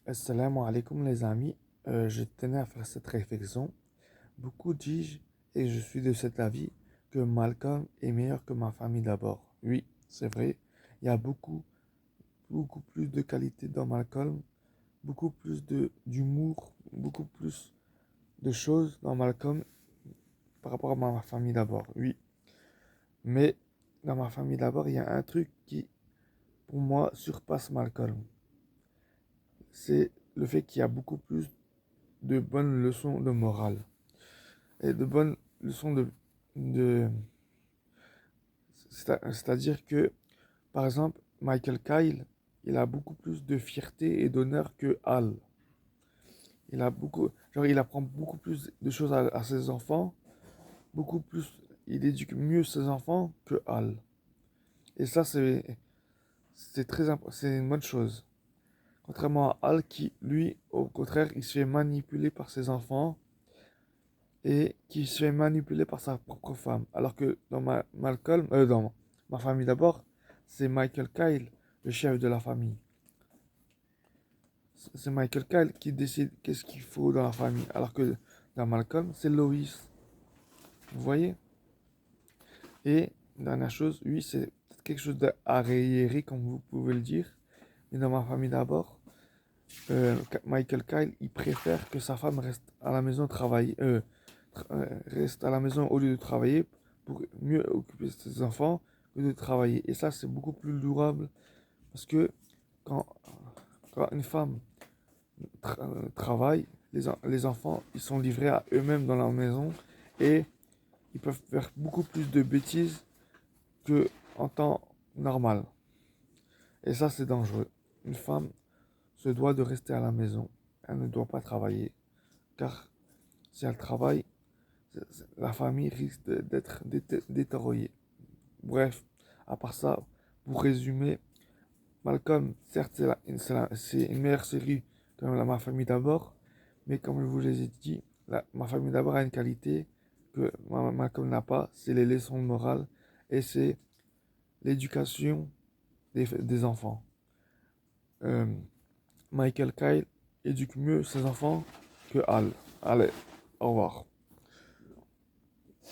Assalamu alaikum les amis. Je tenais à faire cette réflexion. Beaucoup disent, et je suis de cet avis, que Malcolm est meilleur que ma famille d'abord. Oui, c'est vrai. Il y a beaucoup plus de qualité dans Malcolm, beaucoup plus d'humour, beaucoup plus de choses dans Malcolm par rapport à ma famille d'abord. Oui. Mais dans ma famille d'abord, il y a un truc qui, pour moi, surpasse Malcolm. C'est le fait qu'il y a beaucoup plus de bonnes leçons de morale et de bonnes leçons de c'est-à-dire que par exemple Michael Kyle, il a beaucoup plus de fierté et d'honneur que Hal. Il apprend beaucoup plus de choses à ses enfants, beaucoup plus, il éduque mieux ses enfants que Hal. Et ça c'est une bonne chose. Contrairement à Hal qui lui au contraire, il se fait manipuler par ses enfants et qui se fait manipuler par sa propre femme. Alors que dans ma famille d'abord, c'est Michael Kyle, le chef de la famille. C'est Michael Kyle qui décide qu'est-ce qu'il faut dans la famille. Alors que dans Malcolm, c'est Lois. Vous voyez? Et dernière chose, oui, c'est peut-être quelque chose d'arriéré, comme vous pouvez le dire. Mais dans ma famille d'abord, Michael Kyle, il préfère que sa femme reste à la maison travailler, reste à la maison au lieu de travailler pour mieux occuper ses enfants que de travailler. Et ça, c'est beaucoup plus durable parce que quand, quand une femme travaille, les enfants, ils sont livrés à eux-mêmes dans leur maison et ils peuvent faire beaucoup plus de bêtises que en temps normal. Et ça, c'est dangereux. Une femme se doit de rester à la maison. Elle ne doit pas travailler. Car si elle travaille, la famille risque d'être détériorée. Bref, à part ça, pour résumer, Malcolm, certes, c'est une meilleure série que Ma famille d'abord, mais comme je vous l'ai dit, Ma famille d'abord a une qualité que Malcolm n'a pas, c'est les leçons de morale et c'est l'éducation des enfants. Euh, Michael Kyle éduque mieux ses enfants que Hal. Allez, au revoir.